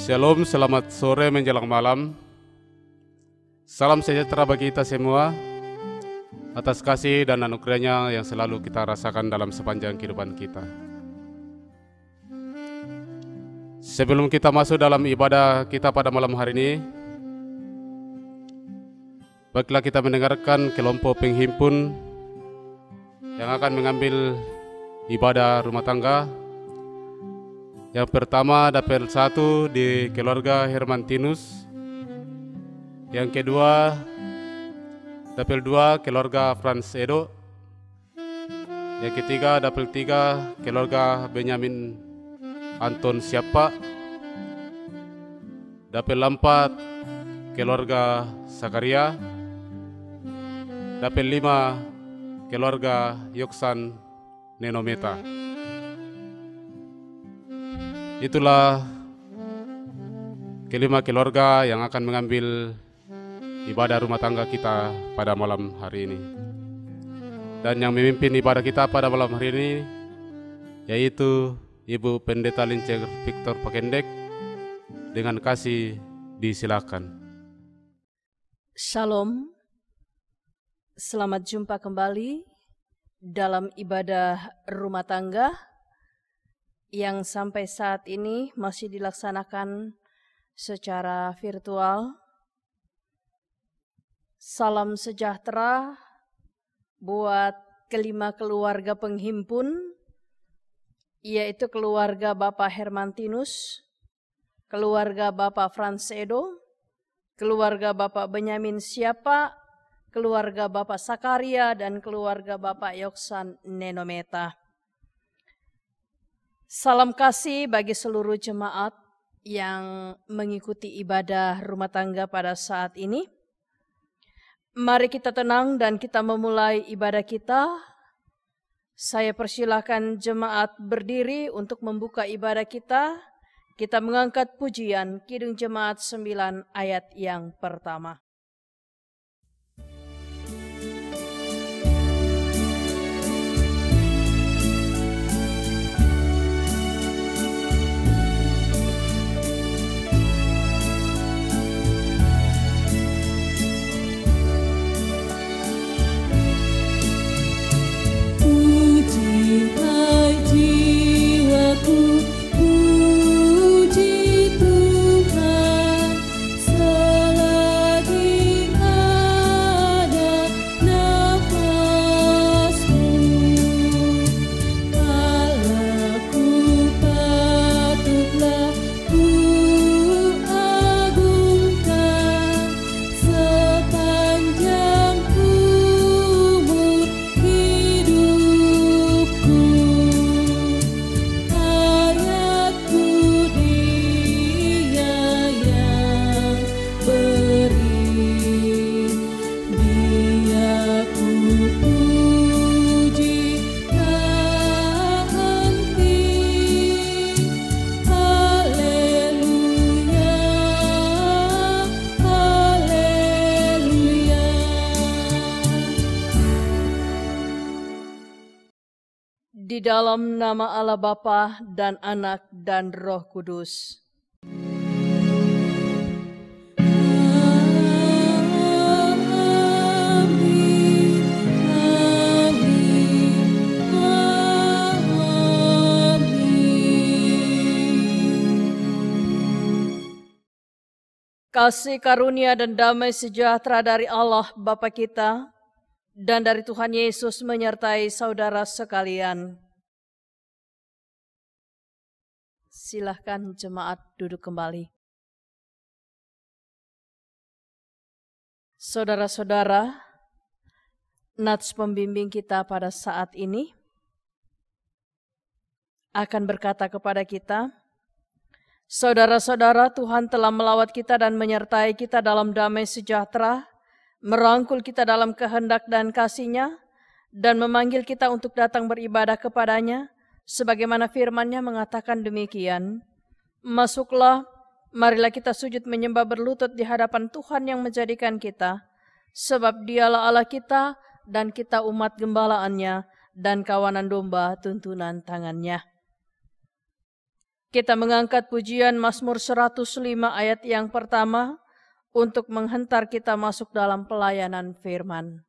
Shalom, selamat sore menjelang malam. Salam sejahtera bagi kita semua atas kasih dan anugerahnya yang selalu kita rasakan dalam sepanjang kehidupan kita. Sebelum kita masuk dalam ibadah kita pada malam hari ini, baiklah kita mendengarkan kelompok penghimpun yang akan mengambil ibadah rumah tangga. Yang pertama dapel 1 di keluarga Hermantinus. Yang kedua dapel 2 keluarga Franz Edo. Yang ketiga dapel 3 keluarga Benyamin Anton Siapa. Dapel 4 keluarga Sakaria. Dapel 5 keluarga Yoksan Nenometa. Itulah kelima keluarga yang akan mengambil ibadah rumah tangga kita pada malam hari ini. Dan yang memimpin ibadah kita pada malam hari ini yaitu Ibu Pendeta Lincer Victor Pakendek. Dengan kasih disilakan. Shalom, selamat jumpa kembali dalam ibadah rumah tangga yang sampai saat ini masih dilaksanakan secara virtual. Salam sejahtera buat kelima keluarga penghimpun, yaitu keluarga Bapak Hermantinus, keluarga Bapak Franz Edo, keluarga Bapak Benyamin Siapa, keluarga Bapak Sakaria, dan keluarga Bapak Yoksan Nenometa. Salam kasih bagi seluruh jemaat yang mengikuti ibadah rumah tangga pada saat ini. Mari kita tenang dan kita memulai ibadah kita. Saya persilahkan jemaat berdiri untuk membuka ibadah kita. Kita mengangkat pujian Kidung Jemaat 9 ayat yang pertama. Di dalam nama Allah Bapa dan Anak dan Roh Kudus. Kasih karunia dan damai sejahtera dari Allah Bapa kita dan dari Tuhan Yesus menyertai saudara sekalian. Silahkan jemaat duduk kembali. Saudara-saudara, nats pembimbing kita pada saat ini akan berkata kepada kita, saudara-saudara, Tuhan telah melawat kita dan menyertai kita dalam damai sejahtera, merangkul kita dalam kehendak dan kasih-Nya, dan memanggil kita untuk datang beribadah kepada-Nya, sebagaimana firman-Nya mengatakan demikian. Masuklah, marilah kita sujud menyembah berlutut di hadapan Tuhan yang menjadikan kita, sebab Dialah Allah kita, dan kita umat gembalaannya, dan kawanan domba tuntunan tangan-Nya. Kita mengangkat pujian Mazmur 105 ayat yang pertama untuk menghentar kita masuk dalam pelayanan firman.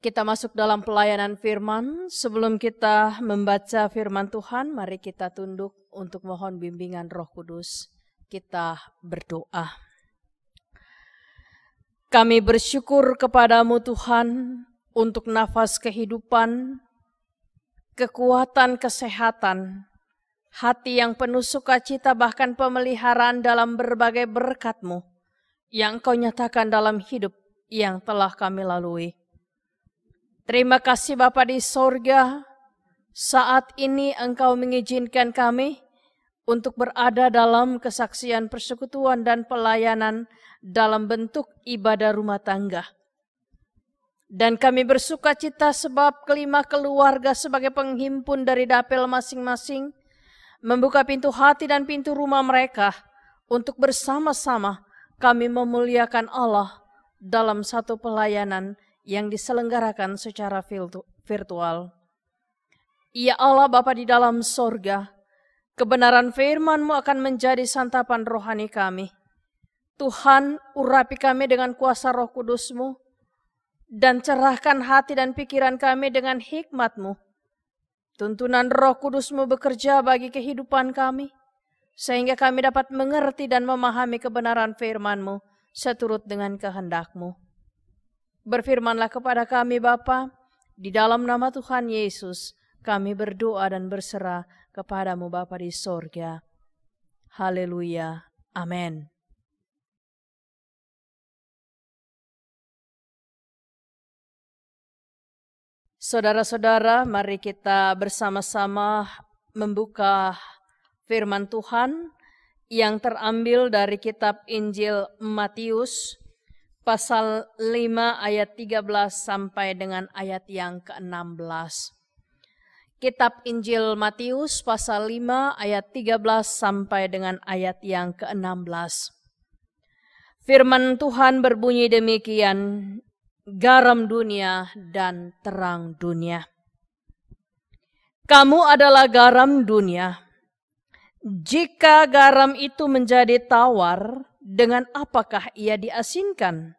Kita masuk dalam pelayanan firman. Sebelum kita membaca firman Tuhan, mari kita tunduk untuk mohon bimbingan Roh Kudus. Kita berdoa. Kami bersyukur kepadamu Tuhan untuk nafas kehidupan, kekuatan kesehatan, hati yang penuh sukacita bahkan pemeliharaan dalam berbagai berkat-Mu yang Kau nyatakan dalam hidup yang telah kami lalui. Terima kasih Bapa di sorga, saat ini Engkau mengizinkan kami untuk berada dalam kesaksian persekutuan dan pelayanan dalam bentuk ibadah rumah tangga. Dan kami bersukacita sebab kelima keluarga sebagai penghimpun dari dapil masing-masing membuka pintu hati dan pintu rumah mereka untuk bersama-sama kami memuliakan Allah dalam satu pelayanan yang diselenggarakan secara virtual. Ya Allah Bapa di dalam sorga, kebenaran firman-Mu akan menjadi santapan rohani kami. Tuhan, urapi kami dengan kuasa Roh Kudus-Mu, dan cerahkan hati dan pikiran kami dengan hikmat-Mu. Tuntunan Roh Kudus-Mu bekerja bagi kehidupan kami, sehingga kami dapat mengerti dan memahami kebenaran firman-Mu seturut dengan kehendak-Mu. Berfirmanlah kepada kami Bapa, di dalam nama Tuhan Yesus kami berdoa dan berserah kepadamu Bapa di sorga. Haleluya. Amin. Saudara-saudara, mari kita bersama-sama membuka firman Tuhan yang terambil dari kitab Injil Matius pasal 5 ayat 13 sampai dengan ayat yang ke-16. Kitab Injil Matius pasal 5 ayat 13 sampai dengan ayat yang ke-16. Firman Tuhan berbunyi demikian, garam dunia dan terang dunia. Kamu adalah garam dunia. Jika garam itu menjadi tawar, dengan apakah ia diasinkan?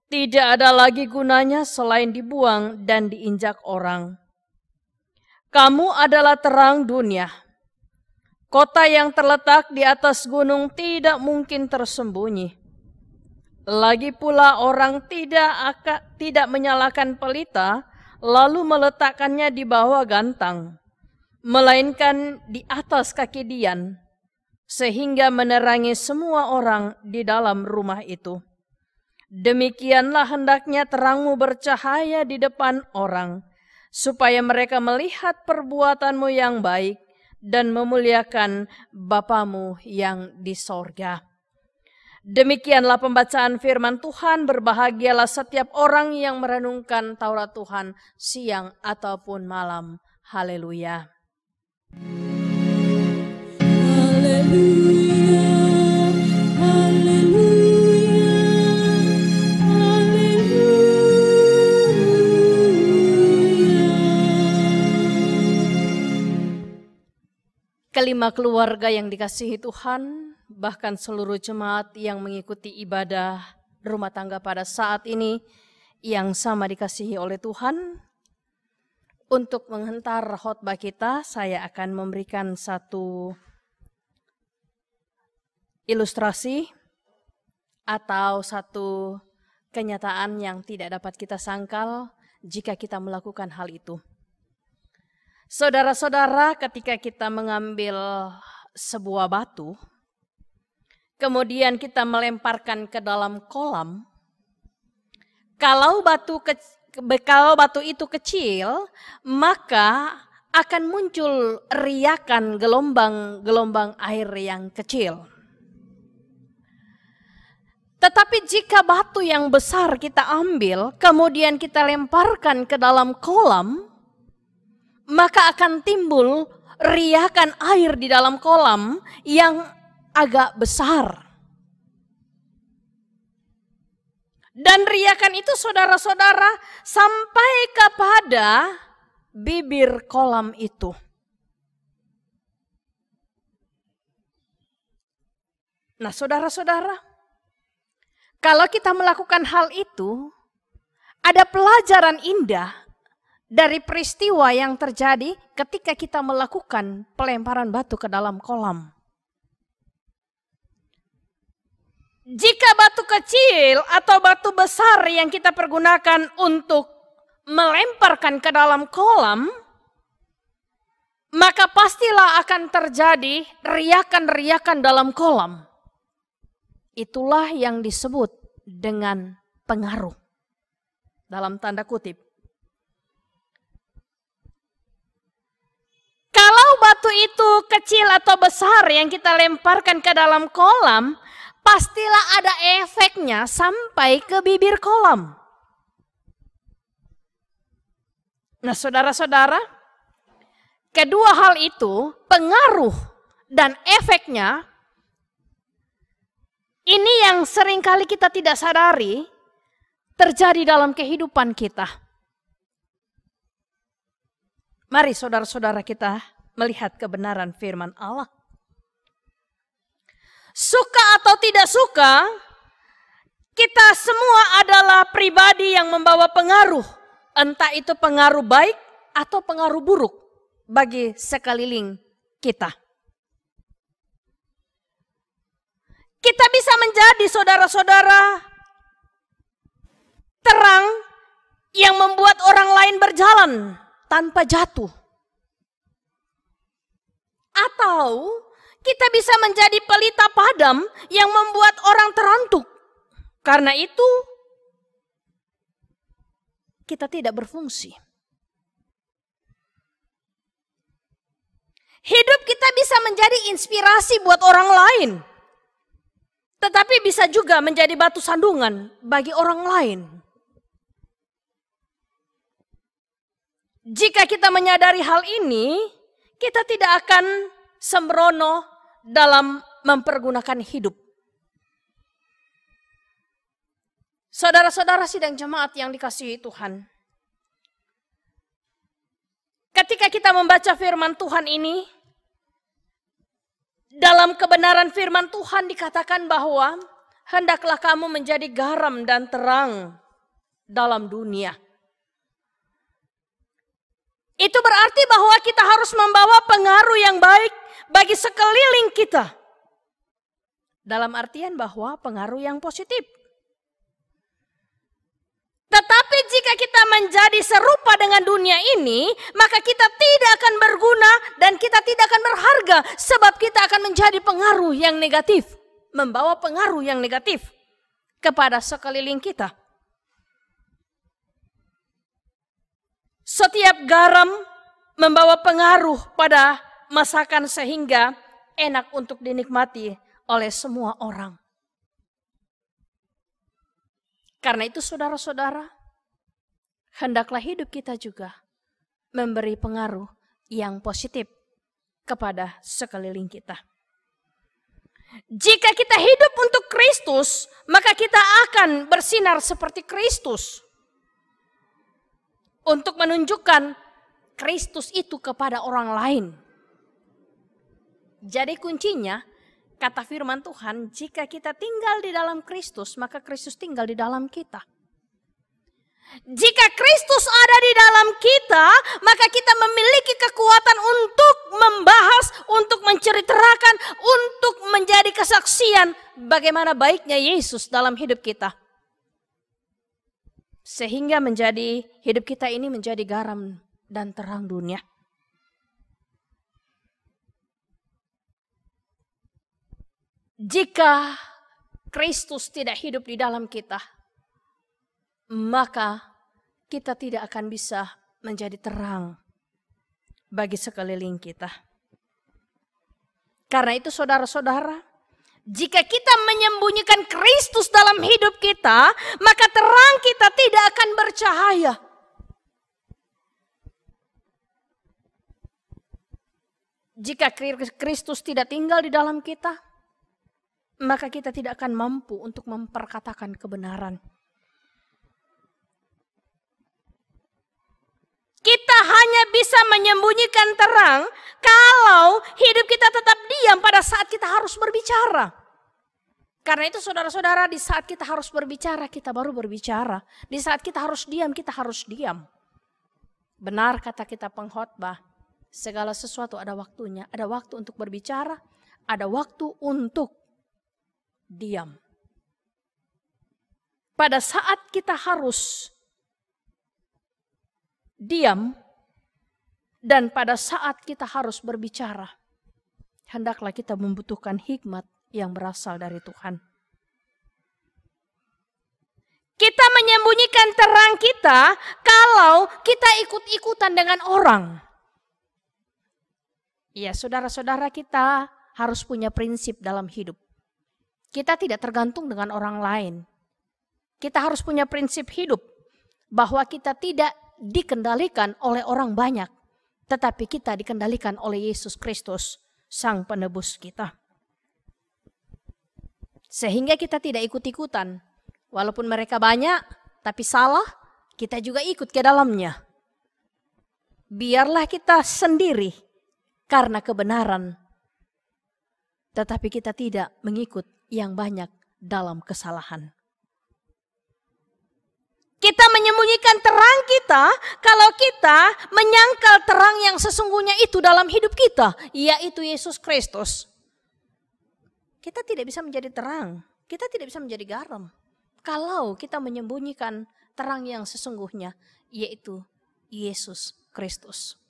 Tidak ada lagi gunanya selain dibuang dan diinjak orang. Kamu adalah terang dunia. Kota yang terletak di atas gunung tidak mungkin tersembunyi. Lagi pula orang tidak menyalakan pelita lalu meletakkannya di bawah gantang, melainkan di atas kaki dian, sehingga menerangi semua orang di dalam rumah itu. Demikianlah hendaknya terangmu bercahaya di depan orang, supaya mereka melihat perbuatanmu yang baik dan memuliakan Bapamu yang di sorga. Demikianlah pembacaan firman Tuhan. Berbahagialah setiap orang yang merenungkan Taurat Tuhan siang ataupun malam. Haleluya. Haleluya, haleluya, haleluya. Kelima keluarga yang dikasihi Tuhan, bahkan seluruh jemaat yang mengikuti ibadah rumah tangga pada saat ini yang sama dikasihi oleh Tuhan. Untuk menghentar khotbah kita, saya akan memberikan satu ilustrasi atau satu kenyataan yang tidak dapat kita sangkal jika kita melakukan hal itu. Saudara-saudara, ketika kita mengambil sebuah batu, kemudian kita melemparkan ke dalam kolam, kalau batu itu kecil, maka akan muncul riakan gelombang-gelombang air yang kecil. Tetapi jika batu yang besar kita ambil, kemudian kita lemparkan ke dalam kolam, maka akan timbul riakan air di dalam kolam yang agak besar. Dan riakan itu saudara-saudara sampai kepada bibir kolam itu. Nah saudara-saudara, kalau kita melakukan hal itu, ada pelajaran indah dari peristiwa yang terjadi ketika kita melakukan pelemparan batu ke dalam kolam. Jika batu kecil atau batu besar yang kita pergunakan untuk melemparkan ke dalam kolam, maka pastilah akan terjadi riakan-riakan dalam kolam. Itulah yang disebut dengan pengaruh. Dalam tanda kutip. Kalau batu itu kecil atau besar yang kita lemparkan ke dalam kolam, pastilah ada efeknya sampai ke bibir kolam. Nah saudara-saudara, kedua hal itu, pengaruh dan efeknya, ini yang seringkali kita tidak sadari terjadi dalam kehidupan kita. Mari saudara-saudara kita melihat kebenaran firman Allah. Suka atau tidak suka, kita semua adalah pribadi yang membawa pengaruh. Entah itu pengaruh baik atau pengaruh buruk bagi sekeliling kita. Kita bisa menjadi saudara-saudara terang yang membuat orang lain berjalan tanpa jatuh. Atau kita bisa menjadi pelita padam yang membuat orang terantuk. Karena itu, kita tidak berfungsi. Hidup kita bisa menjadi inspirasi buat orang lain. Tetapi bisa juga menjadi batu sandungan bagi orang lain. Jika kita menyadari hal ini, kita tidak akan sembrono dalam mempergunakan hidup. Saudara-saudara sidang jemaat yang dikasihi Tuhan. Ketika kita membaca firman Tuhan ini, dalam kebenaran firman Tuhan dikatakan bahwa hendaklah kamu menjadi garam dan terang dalam dunia. Itu berarti bahwa kita harus membawa pengaruh yang baik bagi sekeliling kita. Dalam artian bahwa pengaruh yang positif. Tetapi jika kita menjadi serupa dengan dunia ini, maka kita tidak akan berguna dan kita tidak akan berharga. Sebab kita akan menjadi pengaruh yang negatif. Membawa pengaruh yang negatif kepada sekeliling kita. Setiap garam membawa pengaruh pada masakan sehingga enak untuk dinikmati oleh semua orang. Karena itu saudara-saudara, hendaklah hidup kita juga memberi pengaruh yang positif kepada sekeliling kita. Jika kita hidup untuk Kristus, maka kita akan bersinar seperti Kristus. Untuk menunjukkan Kristus itu kepada orang lain. Jadi kuncinya, kata firman Tuhan, jika kita tinggal di dalam Kristus, maka Kristus tinggal di dalam kita. Jika Kristus ada di dalam kita, maka kita memiliki kekuatan untuk membahas, untuk menceritakan, untuk menjadi kesaksian bagaimana baiknya Yesus dalam hidup kita. Sehingga hidup kita ini menjadi garam dan terang dunia. Jika Kristus tidak hidup di dalam kita, maka kita tidak akan bisa menjadi terang bagi sekeliling kita. Karena itu saudara-saudara, jika kita menyembunyikan Kristus dalam hidup kita, maka terang kita tidak akan bercahaya. Jika Kristus tidak tinggal di dalam kita, maka kita tidak akan mampu untuk memperkatakan kebenaran. Kita hanya bisa menyembunyikan terang kalau hidup kita tetap diam pada saat kita harus berbicara. Karena itu saudara-saudara, di saat kita harus berbicara, kita baru berbicara. Di saat kita harus diam, kita harus diam. Benar kata kita pengkhotbah, segala sesuatu ada waktunya. Ada waktu untuk berbicara, ada waktu untuk diam. Pada saat kita harus diam dan pada saat kita harus berbicara, hendaklah kita membutuhkan hikmat yang berasal dari Tuhan. Kita menyembunyikan terang kita kalau kita ikut-ikutan dengan orang. Ya, saudara-saudara, kita harus punya prinsip dalam hidup. Kita tidak tergantung dengan orang lain. Kita harus punya prinsip hidup bahwa kita tidak dikendalikan oleh orang banyak, tetapi kita dikendalikan oleh Yesus Kristus, Sang Penebus kita. Sehingga kita tidak ikut-ikutan. Walaupun mereka banyak, tapi salah, kita juga ikut ke dalamnya. Biarlah kita sendiri karena kebenaran, tetapi kita tidak mengikut yang banyak dalam kesalahan. Kita menyembunyikan terang kita kalau kita menyangkal terang yang sesungguhnya itu dalam hidup kita, yaitu Yesus Kristus. Kita tidak bisa menjadi terang, kita tidak bisa menjadi garam kalau kita menyembunyikan terang yang sesungguhnya, yaitu Yesus Kristus.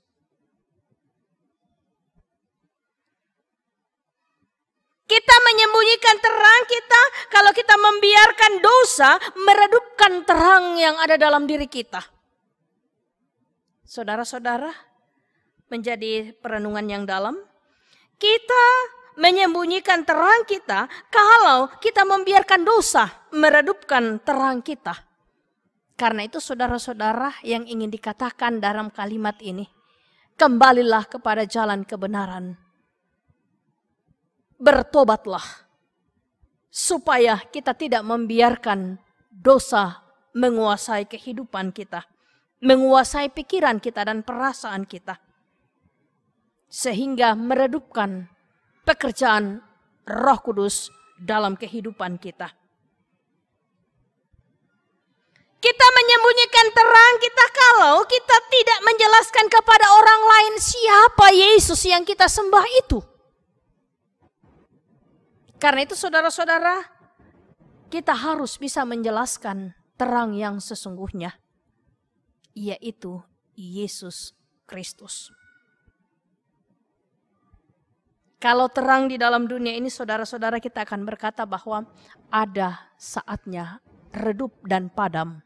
Kita menyembunyikan terang kita kalau kita membiarkan dosa meredupkan terang yang ada dalam diri kita. Saudara-saudara, menjadi perenungan yang dalam, kita menyembunyikan terang kita kalau kita membiarkan dosa meredupkan terang kita. Karena itu saudara-saudara, yang ingin dikatakan dalam kalimat ini, kembalilah kepada jalan kebenaran. Bertobatlah supaya kita tidak membiarkan dosa menguasai kehidupan kita, menguasai pikiran kita dan perasaan kita, sehingga meredupkan pekerjaan Roh Kudus dalam kehidupan kita. Kita menyembunyikan terang kita kalau kita tidak menjelaskan kepada orang lain siapa Yesus yang kita sembah itu. Karena itu saudara-saudara, kita harus bisa menjelaskan terang yang sesungguhnya, yaitu Yesus Kristus. Kalau terang di dalam dunia ini, saudara-saudara, kita akan berkata bahwa ada saatnya redup dan padam.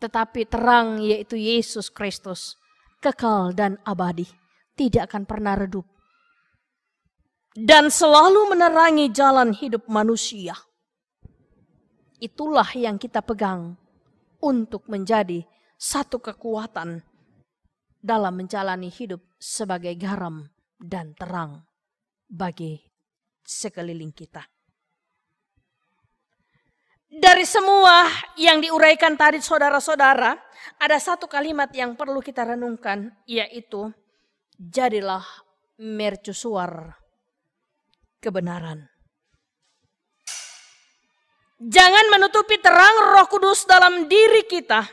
Tetapi terang, yaitu Yesus Kristus, kekal dan abadi, tidak akan pernah redup dan selalu menerangi jalan hidup manusia. Itulah yang kita pegang untuk menjadi satu kekuatan dalam menjalani hidup sebagai garam dan terang bagi sekeliling kita. Dari semua yang diuraikan tadi saudara-saudara, ada satu kalimat yang perlu kita renungkan, yaitu jadilah mercusuar kebenaran. Jangan menutupi terang Roh Kudus dalam diri kita,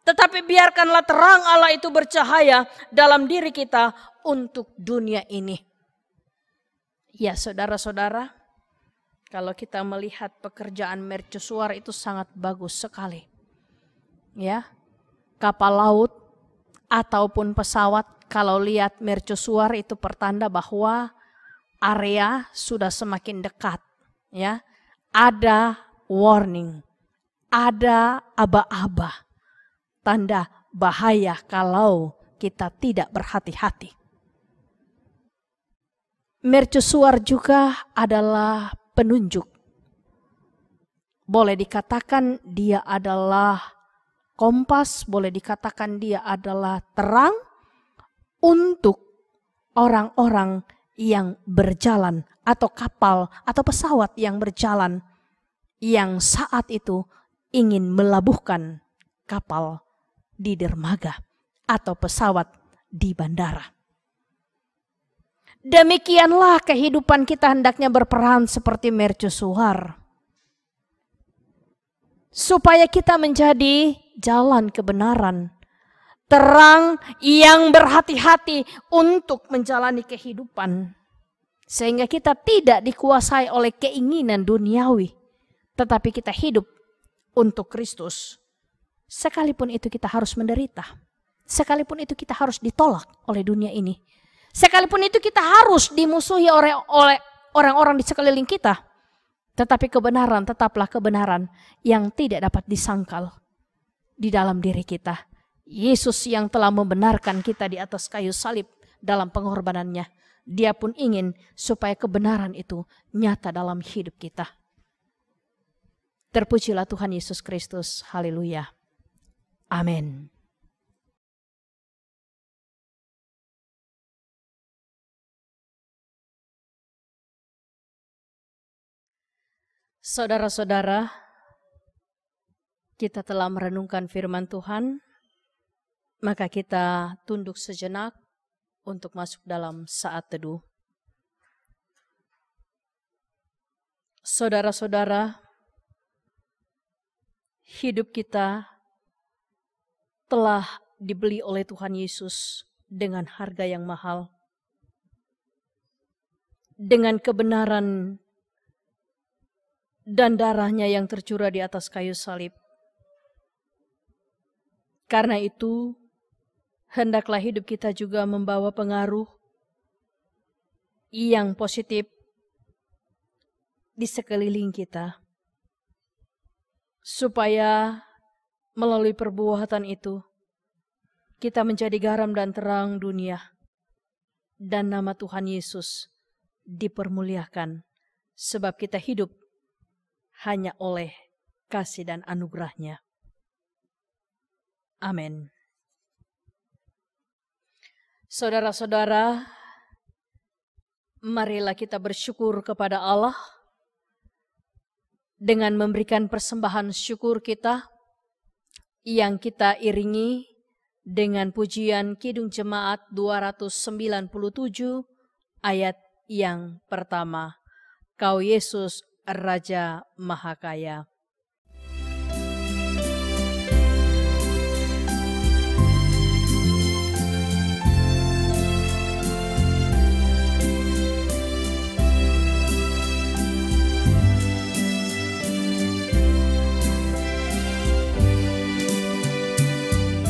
tetapi biarkanlah terang Allah itu bercahaya dalam diri kita untuk dunia ini. Ya saudara-saudara, kalau kita melihat pekerjaan mercusuar itu sangat bagus sekali. Ya, kapal laut ataupun pesawat kalau lihat mercusuar itu pertanda bahwa area sudah semakin dekat. Ya, ada warning, ada aba-aba, tanda bahaya kalau kita tidak berhati-hati. Mercusuar juga adalah penunjuk. Boleh dikatakan dia adalah kompas, boleh dikatakan dia adalah terang untuk orang-orang yang berjalan atau kapal atau pesawat yang berjalan yang saat itu ingin melabuhkan kapal di dermaga atau pesawat di bandara. Demikianlah kehidupan kita hendaknya berperan seperti mercusuar. Supaya kita menjadi jalan kebenaran. Terang yang berhati-hati untuk menjalani kehidupan. Sehingga kita tidak dikuasai oleh keinginan duniawi. Tetapi kita hidup untuk Kristus. Sekalipun itu kita harus menderita. Sekalipun itu kita harus ditolak oleh dunia ini. Sekalipun itu kita harus dimusuhi oleh orang-orang di sekeliling kita. Tetapi kebenaran tetaplah kebenaran yang tidak dapat disangkal di dalam diri kita. Yesus yang telah membenarkan kita di atas kayu salib dalam pengorbanannya. Dia pun ingin supaya kebenaran itu nyata dalam hidup kita. Terpujilah Tuhan Yesus Kristus. Haleluya. Amin. Saudara-saudara, kita telah merenungkan firman Tuhan, maka kita tunduk sejenak untuk masuk dalam saat teduh. Saudara-saudara, hidup kita telah dibeli oleh Tuhan Yesus dengan harga yang mahal. Dengan kebenaran dan darahnya yang tercurah di atas kayu salib. Karena itu, hendaklah hidup kita juga membawa pengaruh yang positif di sekeliling kita. Supaya melalui perbuatan itu, kita menjadi garam dan terang dunia. Dan nama Tuhan Yesus dipermuliakan. Sebab kita hidup hanya oleh kasih dan anugerah-Nya. Amin. Saudara-saudara, marilah kita bersyukur kepada Allah dengan memberikan persembahan syukur kita yang kita iringi dengan pujian Kidung Jemaat 297 ayat yang pertama. Kau Yesus Raja Mahakaya.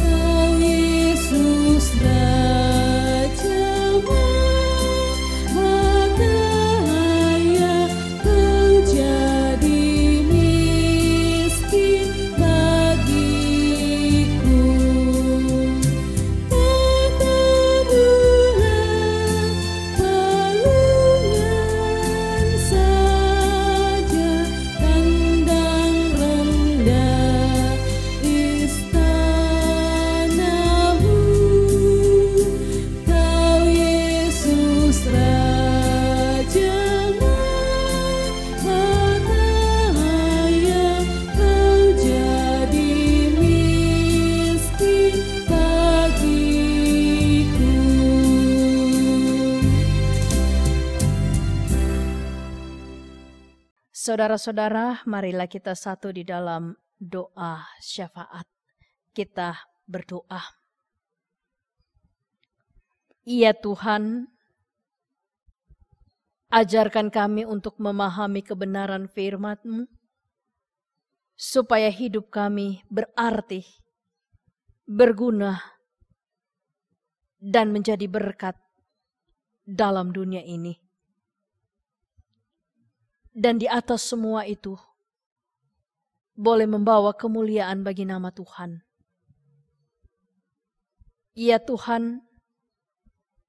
Kau Yesus Raja Mahakaya, Kau jadi Saudara-saudara, marilah kita satu di dalam doa syafaat. Kita berdoa. Ya Tuhan, ajarkan kami untuk memahami kebenaran firman-Mu, supaya hidup kami berarti, berguna, dan menjadi berkat dalam dunia ini. Dan di atas semua itu, boleh membawa kemuliaan bagi nama Tuhan. Ya Tuhan,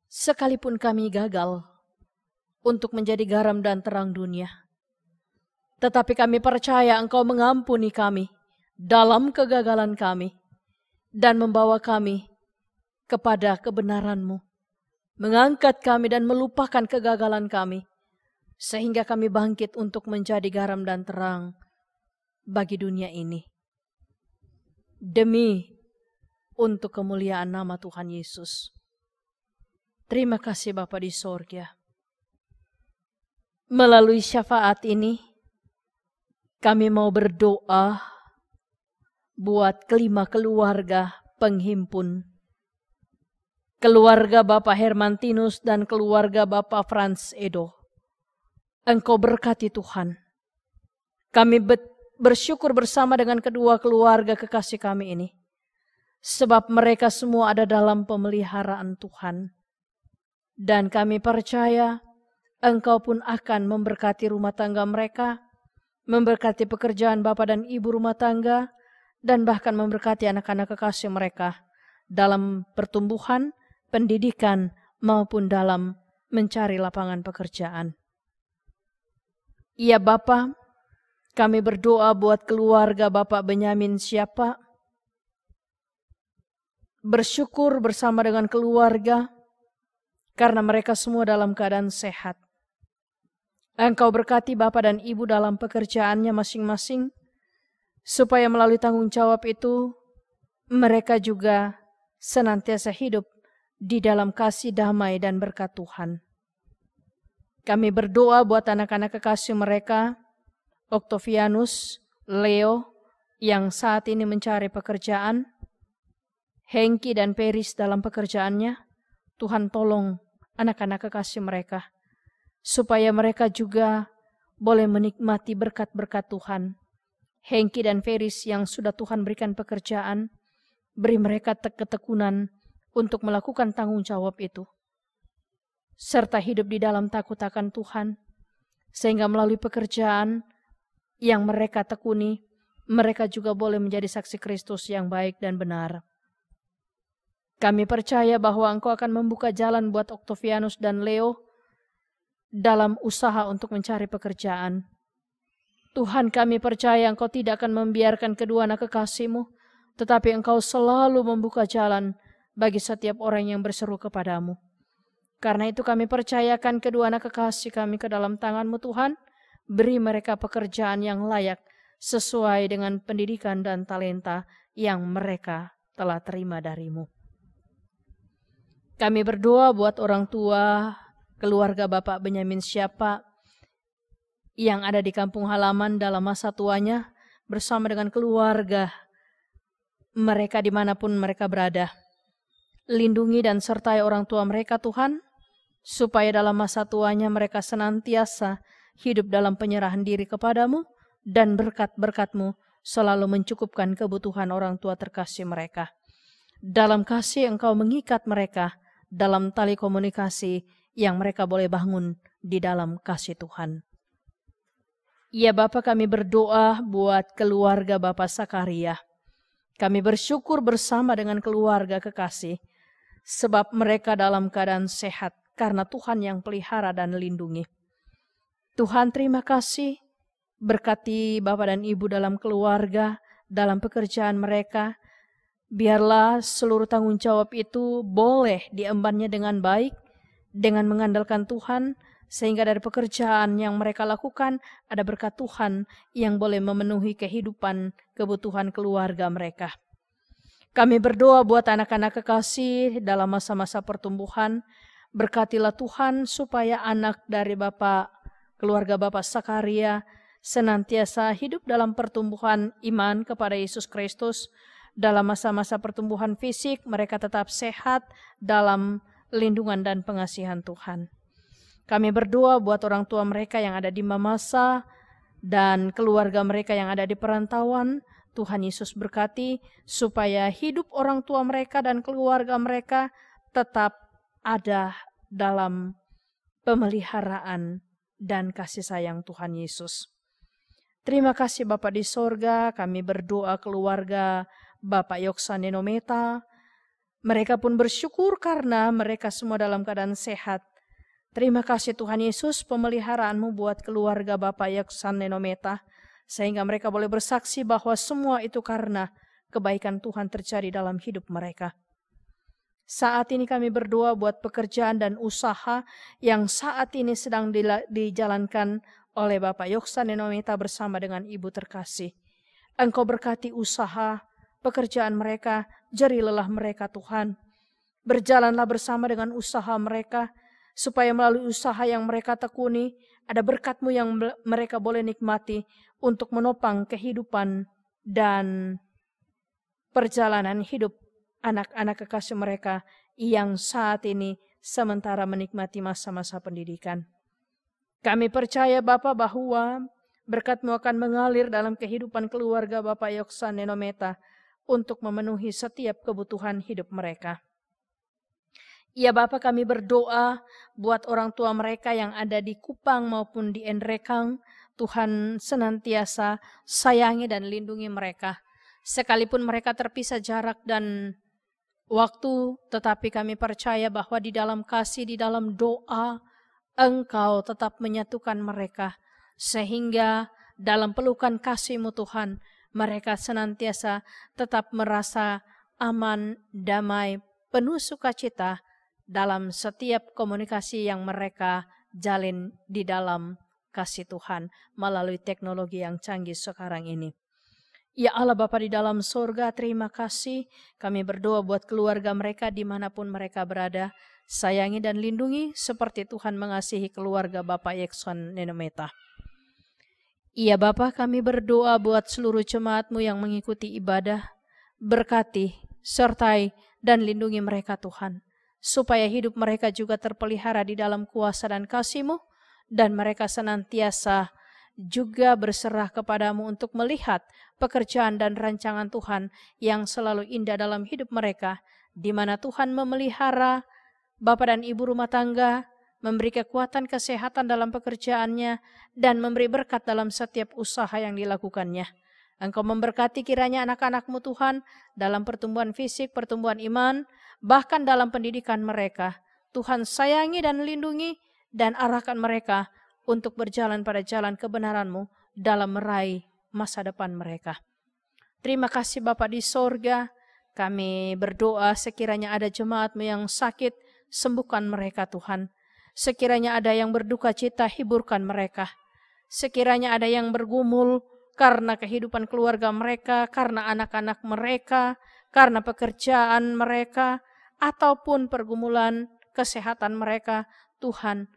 sekalipun kami gagal untuk menjadi garam dan terang dunia, tetapi kami percaya Engkau mengampuni kami dalam kegagalan kami dan membawa kami kepada kebenaran-Mu, mengangkat kami dan melupakan kegagalan kami, sehingga kami bangkit untuk menjadi garam dan terang bagi dunia ini. Demi untuk kemuliaan nama Tuhan Yesus. Terima kasih Bapa di sorga. Melalui syafaat ini, kami mau berdoa buat kelima keluarga penghimpun. Keluarga Bapak Hermantinus dan keluarga Bapak Franz Edo. Engkau berkati Tuhan. Kami bersyukur bersama dengan kedua keluarga kekasih kami ini. Sebab mereka semua ada dalam pemeliharaan Tuhan. Dan kami percaya Engkau pun akan memberkati rumah tangga mereka, memberkati pekerjaan Bapak dan Ibu rumah tangga, dan bahkan memberkati anak-anak kekasih mereka dalam pertumbuhan, pendidikan, maupun dalam mencari lapangan pekerjaan. Ya Bapa, kami berdoa buat keluarga Bapak Benyamin Siapa. Bersyukur bersama dengan keluarga, karena mereka semua dalam keadaan sehat. Engkau berkati Bapak dan Ibu dalam pekerjaannya masing-masing, supaya melalui tanggung jawab itu, mereka juga senantiasa hidup di dalam kasih damai dan berkat Tuhan. Kami berdoa buat anak-anak kekasih mereka, Octavianus, Leo, yang saat ini mencari pekerjaan, Hengki dan Peris dalam pekerjaannya. Tuhan tolong anak-anak kekasih mereka, supaya mereka juga boleh menikmati berkat-berkat Tuhan. Hengki dan Peris yang sudah Tuhan berikan pekerjaan, beri mereka ketekunan untuk melakukan tanggung jawab itu, serta hidup di dalam takut akan Tuhan, sehingga melalui pekerjaan yang mereka tekuni, mereka juga boleh menjadi saksi Kristus yang baik dan benar. Kami percaya bahwa Engkau akan membuka jalan buat Octavianus dan Leo dalam usaha untuk mencari pekerjaan. Tuhan, kami percaya Engkau tidak akan membiarkan kedua anak kekasih-Mu, tetapi Engkau selalu membuka jalan bagi setiap orang yang berseru kepadamu. Karena itu kami percayakan kedua anak kekasih kami ke dalam tangan-Mu Tuhan. Beri mereka pekerjaan yang layak sesuai dengan pendidikan dan talenta yang mereka telah terima dari-Mu. Kami berdoa buat orang tua, keluarga Bapak Benyamin Siapa yang ada di kampung halaman dalam masa tuanya bersama dengan keluarga mereka dimanapun mereka berada. Lindungi dan sertai orang tua mereka Tuhan, supaya dalam masa tuanya mereka senantiasa hidup dalam penyerahan diri kepadamu, dan berkat-berkat-Mu selalu mencukupkan kebutuhan orang tua terkasih mereka. Dalam kasih Engkau mengikat mereka dalam tali komunikasi yang mereka boleh bangun di dalam kasih Tuhan. Ya Bapa, kami berdoa buat keluarga Bapak Sakaria. Kami bersyukur bersama dengan keluarga kekasih, sebab mereka dalam keadaan sehat karena Tuhan yang pelihara dan lindungi. Tuhan, terima kasih, berkati Bapak dan Ibu dalam keluarga, dalam pekerjaan mereka. Biarlah seluruh tanggung jawab itu boleh diembannya dengan baik, dengan mengandalkan Tuhan, sehingga dari pekerjaan yang mereka lakukan ada berkat Tuhan yang boleh memenuhi kehidupan kebutuhan keluarga mereka. Kami berdoa buat anak-anak kekasih dalam masa-masa pertumbuhan. Berkatilah Tuhan supaya anak dari keluarga Bapak Sakaria senantiasa hidup dalam pertumbuhan iman kepada Yesus Kristus. Dalam masa-masa pertumbuhan fisik, mereka tetap sehat dalam lindungan dan pengasihan Tuhan. Kami berdoa buat orang tua mereka yang ada di Mamasa dan keluarga mereka yang ada di perantauan. Tuhan Yesus berkati supaya hidup orang tua mereka dan keluarga mereka tetap ada dalam pemeliharaan dan kasih sayang Tuhan Yesus. Terima kasih Bapa di sorga, kami berdoa keluarga Bapak Yoksan Nenometa. Mereka pun bersyukur karena mereka semua dalam keadaan sehat. Terima kasih Tuhan Yesus, pemeliharaanmu buat keluarga Bapak Yoksan Nenometa, sehingga mereka boleh bersaksi bahwa semua itu karena kebaikan Tuhan terjadi dalam hidup mereka. Saat ini kami berdoa buat pekerjaan dan usaha yang saat ini sedang dijalankan oleh Bapak Yoksan Nenometa bersama dengan Ibu terkasih. Engkau berkati usaha, pekerjaan mereka, jeri lelah mereka Tuhan. Berjalanlah bersama dengan usaha mereka, supaya melalui usaha yang mereka tekuni, ada berkat-Mu yang mereka boleh nikmati untuk menopang kehidupan dan perjalanan hidup anak-anak kekasih mereka yang saat ini sementara menikmati masa-masa pendidikan. Kami percaya Bapa bahwa berkat-Mu akan mengalir dalam kehidupan keluarga Bapak Yoksan Nenometa untuk memenuhi setiap kebutuhan hidup mereka. Ya Bapa, kami berdoa buat orang tua mereka yang ada di Kupang maupun di Enrekang. Tuhan senantiasa sayangi dan lindungi mereka. Sekalipun mereka terpisah jarak dan waktu, tetapi kami percaya bahwa di dalam kasih, di dalam doa, Engkau tetap menyatukan mereka. Sehingga dalam pelukan kasih-Mu Tuhan, mereka senantiasa tetap merasa aman, damai, penuh sukacita dalam setiap komunikasi yang mereka jalin di dalam kasih Tuhan melalui teknologi yang canggih sekarang ini. Ya Allah Bapa di dalam surga, terima kasih. Kami berdoa buat keluarga mereka dimanapun mereka berada. Sayangi dan lindungi seperti Tuhan mengasihi keluarga Bapak Yoksan Nenometa. Ya Bapa, kami berdoa buat seluruh jemaat-Mu yang mengikuti ibadah. Berkati, sertai, dan lindungi mereka Tuhan. Supaya hidup mereka juga terpelihara di dalam kuasa dan kasih-Mu. Dan mereka senantiasa juga berserah kepadamu untuk melihat pekerjaan dan rancangan Tuhan yang selalu indah dalam hidup mereka, di mana Tuhan memelihara Bapak dan Ibu rumah tangga, memberi kekuatan kesehatan dalam pekerjaannya, dan memberi berkat dalam setiap usaha yang dilakukannya. Engkau memberkati kiranya anak-anak-Mu Tuhan dalam pertumbuhan fisik, pertumbuhan iman, bahkan dalam pendidikan mereka. Tuhan sayangi dan lindungi dan arahkan mereka untuk berjalan pada jalan kebenaran-Mu dalam meraih masa depan mereka. Terima kasih Bapa di sorga, kami berdoa sekiranya ada jemaat-Mu yang sakit, sembuhkan mereka Tuhan. Sekiranya ada yang berduka cita, hiburkan mereka. Sekiranya ada yang bergumul karena kehidupan keluarga mereka, karena anak-anak mereka, karena pekerjaan mereka, ataupun pergumulan kesehatan mereka, Tuhan,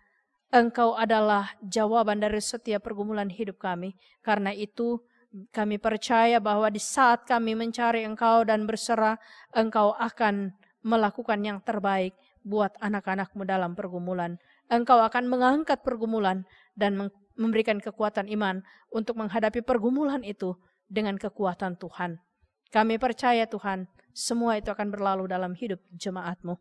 Engkau adalah jawaban dari setiap pergumulan hidup kami. Karena itu kami percaya bahwa di saat kami mencari Engkau dan berserah, Engkau akan melakukan yang terbaik buat anak-anak-Mu dalam pergumulan. Engkau akan mengangkat pergumulan dan memberikan kekuatan iman untuk menghadapi pergumulan itu dengan kekuatan Tuhan. Kami percaya Tuhan, semua itu akan berlalu dalam hidup jemaat-Mu.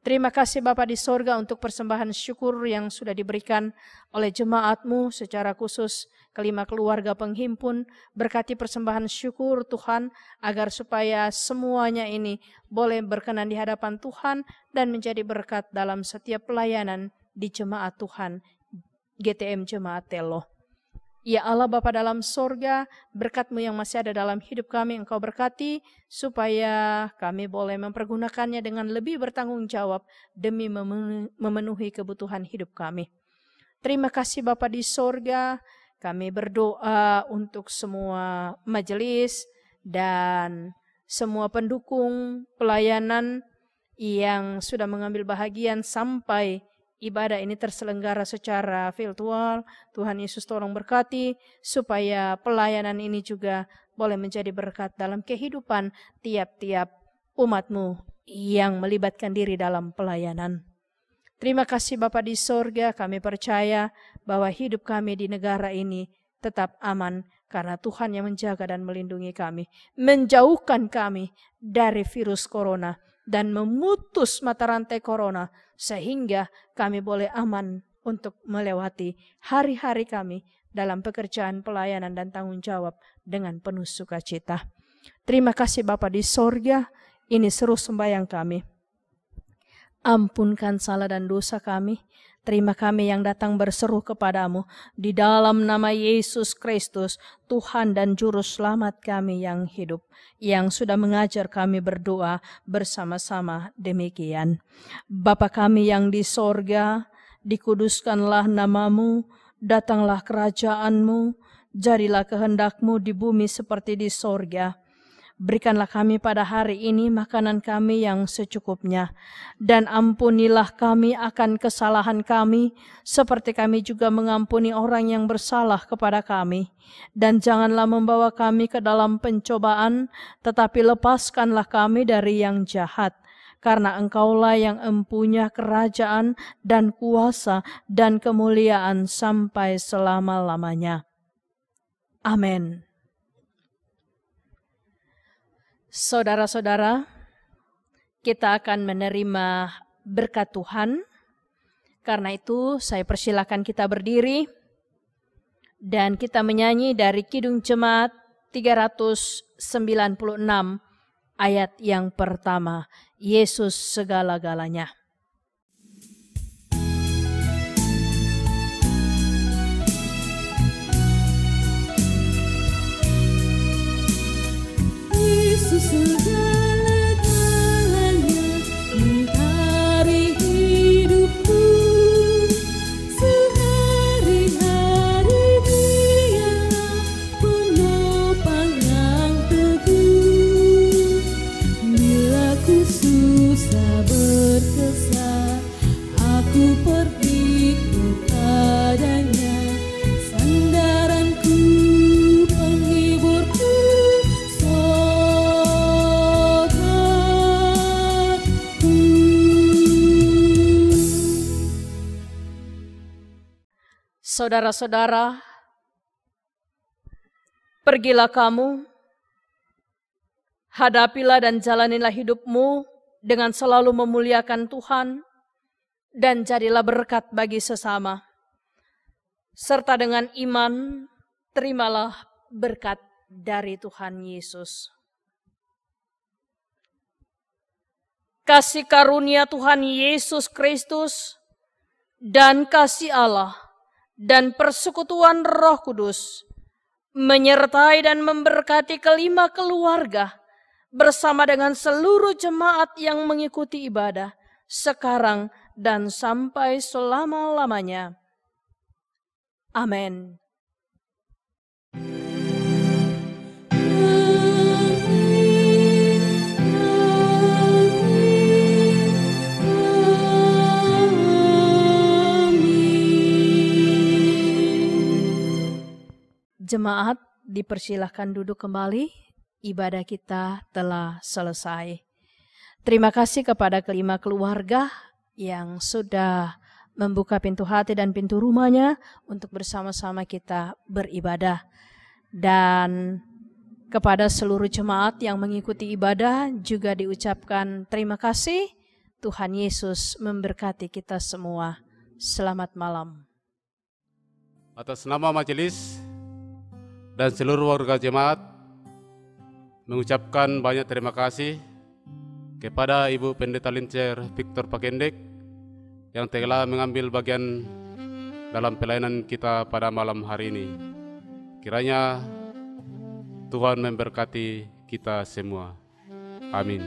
Terima kasih Bapa di sorga untuk persembahan syukur yang sudah diberikan oleh jemaat-Mu secara khusus kelima keluarga penghimpun. Berkati persembahan syukur Tuhan agar supaya semuanya ini boleh berkenan di hadapan Tuhan dan menjadi berkat dalam setiap pelayanan di jemaat Tuhan GTM Jemaat Telo. Ya Allah Bapa dalam sorga, berkat-Mu yang masih ada dalam hidup kami Engkau berkati, supaya kami boleh mempergunakannya dengan lebih bertanggung jawab demi memenuhi kebutuhan hidup kami. Terima kasih Bapa di sorga, kami berdoa untuk semua majelis dan semua pendukung pelayanan yang sudah mengambil bahagian sampai ibadah ini terselenggara secara virtual. Tuhan Yesus tolong berkati supaya pelayanan ini juga boleh menjadi berkat dalam kehidupan tiap-tiap umat-Mu yang melibatkan diri dalam pelayanan. Terima kasih Bapa di sorga, kami percaya bahwa hidup kami di negara ini tetap aman karena Tuhan yang menjaga dan melindungi kami, menjauhkan kami dari virus corona dan memutus mata rantai corona sehingga kami boleh aman untuk melewati hari-hari kami dalam pekerjaan pelayanan dan tanggung jawab dengan penuh sukacita. Terima kasih Bapa di sorga, ini seru sembahyang kami. Ampunkan salah dan dosa kami. Terima kami yang datang berseru kepadamu di dalam nama Yesus Kristus, Tuhan dan Juru Selamat kami yang hidup, yang sudah mengajar kami berdoa bersama-sama demikian. Bapa kami yang di sorga, dikuduskanlah namamu, datanglah kerajaanmu, jadilah kehendakmu di bumi seperti di sorga. Berikanlah kami pada hari ini makanan kami yang secukupnya, dan ampunilah kami akan kesalahan kami, seperti kami juga mengampuni orang yang bersalah kepada kami. Dan janganlah membawa kami ke dalam pencobaan, tetapi lepaskanlah kami dari yang jahat. Karena Engkaulah yang empunya kerajaan dan kuasa dan kemuliaan sampai selama-lamanya. Amin. Saudara-saudara, kita akan menerima berkat Tuhan. Karena itu saya persilakan kita berdiri dan kita menyanyi dari Kidung Jemaat 396 ayat yang pertama, Yesus segala-galanya. Yesus segala-galanya, mentari hidupku, sehari-hari Dialah penopang yang teguh. Bila ku susah berkesan, aku pergi kepadanya, sandaranku, penghiburku. Saudara-saudara, pergilah kamu, hadapilah dan jalanilah hidupmu dengan selalu memuliakan Tuhan, dan jadilah berkat bagi sesama. Serta dengan iman, terimalah berkat dari Tuhan Yesus. Kasih karunia Tuhan Yesus Kristus dan kasih Allah dan persekutuan Roh Kudus menyertai dan memberkati kelima keluarga bersama dengan seluruh jemaat yang mengikuti ibadah sekarang dan sampai selama-lamanya. Amin. Jemaat dipersilahkan duduk kembali, ibadah kita telah selesai. Terima kasih kepada kelima keluarga yang sudah membuka pintu hati dan pintu rumahnya untuk bersama-sama kita beribadah. Dan kepada seluruh jemaat yang mengikuti ibadah juga diucapkan terima kasih. Tuhan Yesus memberkati kita semua. Selamat malam. Atas nama majelis dan seluruh warga jemaat mengucapkan banyak terima kasih kepada Ibu Pendeta Lincer Victor Pakendek yang telah mengambil bagian dalam pelayanan kita pada malam hari ini. Kiranya Tuhan memberkati kita semua. Amin.